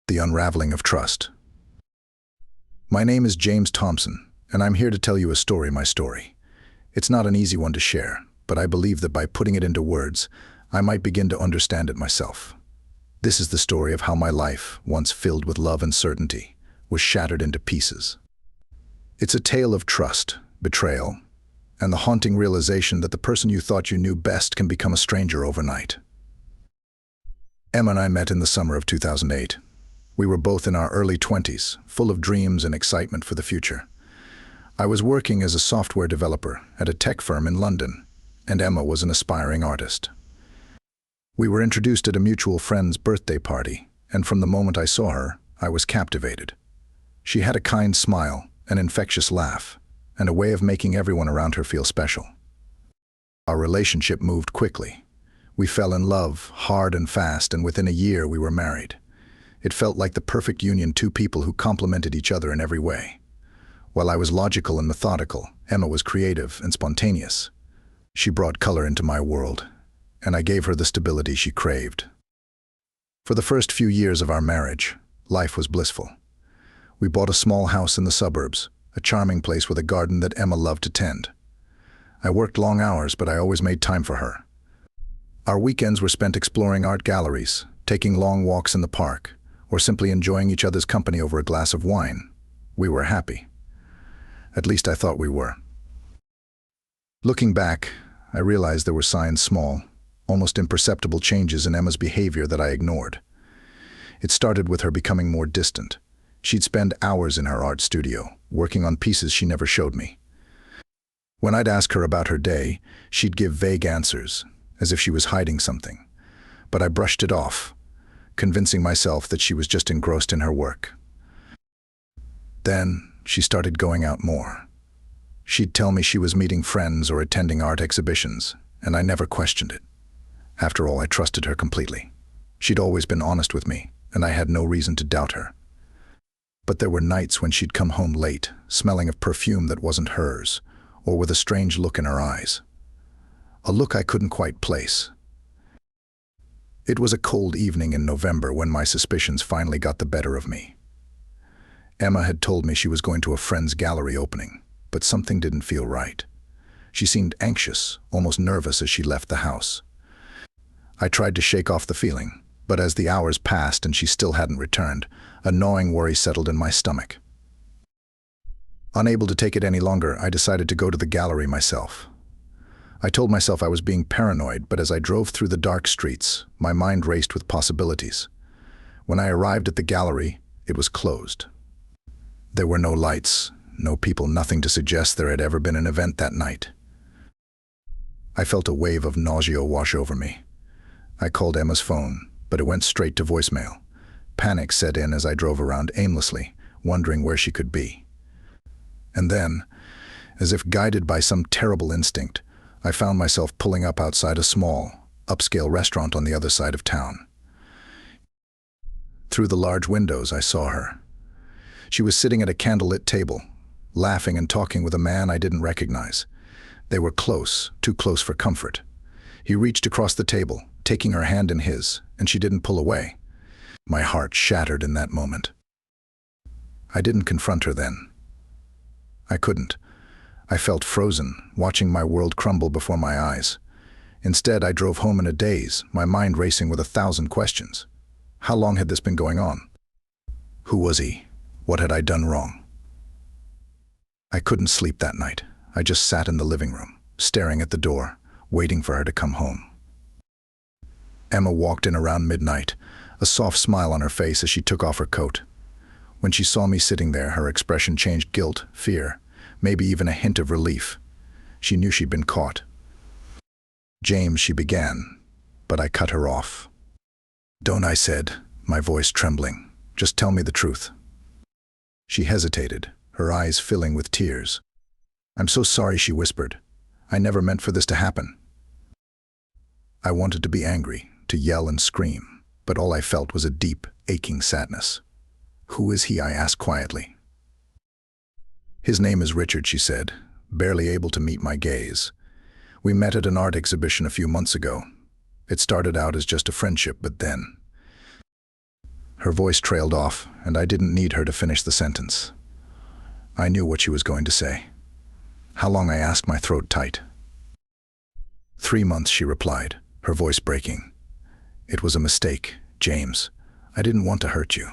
The unraveling of trust. My name is James Thompson, and I'm here to tell you my story. It's not an easy one to share, but I believe that by putting it into words, I might begin to understand it myself. This is the story of how my life, once filled with love and certainty, was shattered into pieces. It's a tale of trust, betrayal, and the haunting realization that the person you thought you knew best can become a stranger overnight. Emma and I met in the summer of 2008. We were both in our early 20s, full of dreams and excitement for the future. I was working as a software developer at a tech firm in London, and Emma was an aspiring artist. We were introduced at a mutual friend's birthday party, and from the moment I saw her, I was captivated. She had a kind smile, an infectious laugh, and a way of making everyone around her feel special. Our relationship moved quickly. We fell in love, hard and fast, and within a year we were married. It felt like the perfect union, two people who complemented each other in every way. While I was logical and methodical, Emma was creative and spontaneous. She brought color into my world, and I gave her the stability she craved. For the first few years of our marriage, life was blissful. We bought a small house in the suburbs, a charming place with a garden that Emma loved to tend. I worked long hours, but I always made time for her. Our weekends were spent exploring art galleries, taking long walks in the park, or simply enjoying each other's company over a glass of wine. We were happy. At least I thought we were. Looking back, I realized there were small, almost imperceptible changes in Emma's behavior that I ignored. It started with her becoming more distant. She'd spend hours in her art studio, working on pieces she never showed me. When I'd ask her about her day, she'd give vague answers, as if she was hiding something. But I brushed it off, convincing myself that she was just engrossed in her work. Then, she started going out more. She'd tell me she was meeting friends or attending art exhibitions, and I never questioned it. After all, I trusted her completely. She'd always been honest with me, and I had no reason to doubt her. But there were nights when she'd come home late, smelling of perfume that wasn't hers, or with a strange look in her eyes. A look I couldn't quite place. It was a cold evening in November when my suspicions finally got the better of me. Emma had told me she was going to a friend's gallery opening, but something didn't feel right. She seemed anxious, almost nervous as she left the house. I tried to shake off the feeling, but as the hours passed and she still hadn't returned, a gnawing worry settled in my stomach. Unable to take it any longer, I decided to go to the gallery myself. I told myself I was being paranoid, but as I drove through the dark streets, my mind raced with possibilities. When I arrived at the gallery, it was closed. There were no lights, no people, nothing to suggest there had ever been an event that night. I felt a wave of nausea wash over me. I called Emma's phone, but it went straight to voicemail. Panic set in as I drove around aimlessly, wondering where she could be. And then, as if guided by some terrible instinct, I found myself pulling up outside a small, upscale restaurant on the other side of town. Through the large windows, I saw her. She was sitting at a candlelit table, laughing and talking with a man I didn't recognize. They were close, too close for comfort. He reached across the table, taking her hand in his, and she didn't pull away. My heart shattered in that moment. I didn't confront her then. I couldn't. I felt frozen, watching my world crumble before my eyes. Instead, I drove home in a daze, my mind racing with 1,000 questions. How long had this been going on? Who was he? What had I done wrong? I couldn't sleep that night. I just sat in the living room, staring at the door, waiting for her to come home. Emma walked in around midnight, a soft smile on her face as she took off her coat. When she saw me sitting there, her expression changed guilt, fear, maybe even a hint of relief. She knew she'd been caught. "James," she began, but I cut her off. "Don't," I said, my voice trembling. "Just tell me the truth." She hesitated, her eyes filling with tears. "I'm so sorry," she whispered. "I never meant for this to happen." I wanted to be angry, to yell and scream, but all I felt was a deep, aching sadness. "Who is he?" I asked quietly. "His name is Richard," she said, barely able to meet my gaze. "We met at an art exhibition a few months ago. It started out as just a friendship, but then..." Her voice trailed off, and I didn't need her to finish the sentence. I knew what she was going to say. How long, I asked, my throat tight. 3 months, she replied, her voice breaking. It was a mistake, James. I didn't want to hurt you.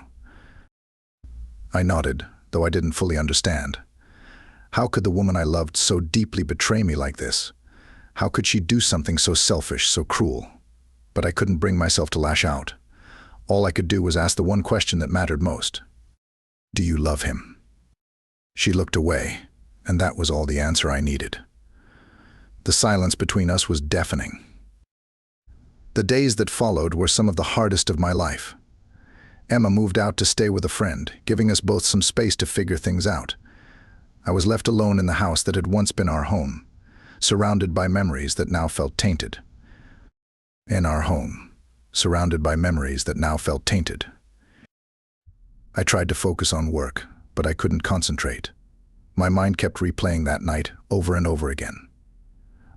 I nodded, though I didn't fully understand. How could the woman I loved so deeply betray me like this? How could she do something so selfish, so cruel? But I couldn't bring myself to lash out. All I could do was ask the one question that mattered most. Do you love him? She looked away, and that was all the answer I needed. The silence between us was deafening. The days that followed were some of the hardest of my life. Emma moved out to stay with a friend, giving us both some space to figure things out. I was left alone in the house that had once been our home, surrounded by memories that now felt tainted. In our home, surrounded by memories that now felt tainted. I tried to focus on work, but I couldn't concentrate. My mind kept replaying that night over and over again.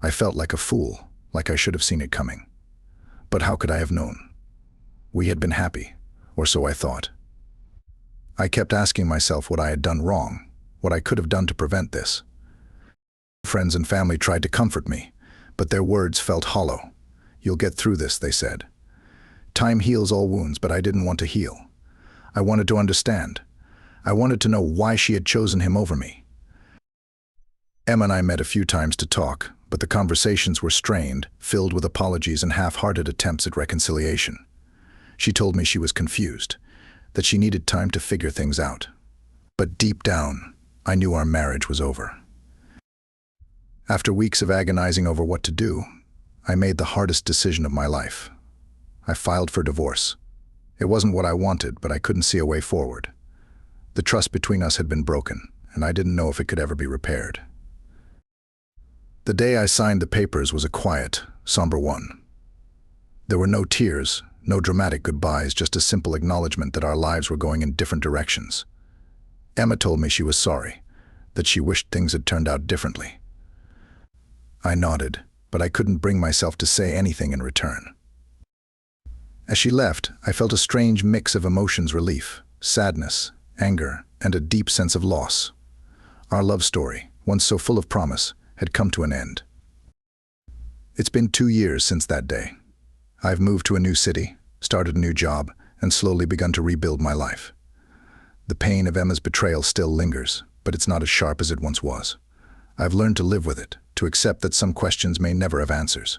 I felt like a fool, like I should have seen it coming. But how could I have known? We had been happy, or so I thought. I kept asking myself what I had done wrong, what I could have done to prevent this. Friends and family tried to comfort me, but their words felt hollow. You'll get through this, they said. Time heals all wounds, but I didn't want to heal. I wanted to understand. I wanted to know why she had chosen him over me. Emma and I met a few times to talk, but the conversations were strained, filled with apologies and half-hearted attempts at reconciliation. She told me she was confused, that she needed time to figure things out. But deep down, I knew our marriage was over. After weeks of agonizing over what to do, I made the hardest decision of my life. I filed for divorce. It wasn't what I wanted, but I couldn't see a way forward. The trust between us had been broken, and I didn't know if it could ever be repaired. The day I signed the papers was a quiet, somber one. There were no tears, no dramatic goodbyes, just a simple acknowledgement that our lives were going in different directions. Emma told me she was sorry, that she wished things had turned out differently. I nodded, but I couldn't bring myself to say anything in return. As she left, I felt a strange mix of emotions: relief, sadness, anger, and a deep sense of loss. Our love story, once so full of promise, had come to an end. It's been 2 years since that day. I've moved to a new city, started a new job, and slowly begun to rebuild my life. The pain of Emma's betrayal still lingers, but it's not as sharp as it once was. I've learned to live with it, to accept that some questions may never have answers.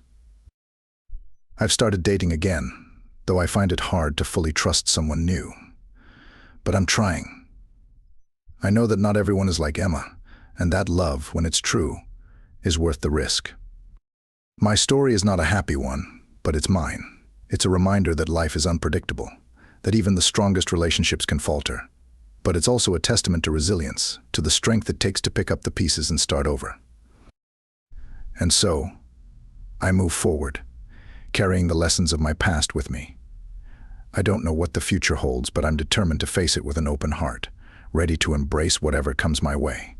I've started dating again, though I find it hard to fully trust someone new. But I'm trying. I know that not everyone is like Emma, and that love, when it's true, is worth the risk. My story is not a happy one, but it's mine. It's a reminder that life is unpredictable, that even the strongest relationships can falter. But it's also a testament to resilience, to the strength it takes to pick up the pieces and start over. And so, I move forward, carrying the lessons of my past with me. I don't know what the future holds, but I'm determined to face it with an open heart, ready to embrace whatever comes my way.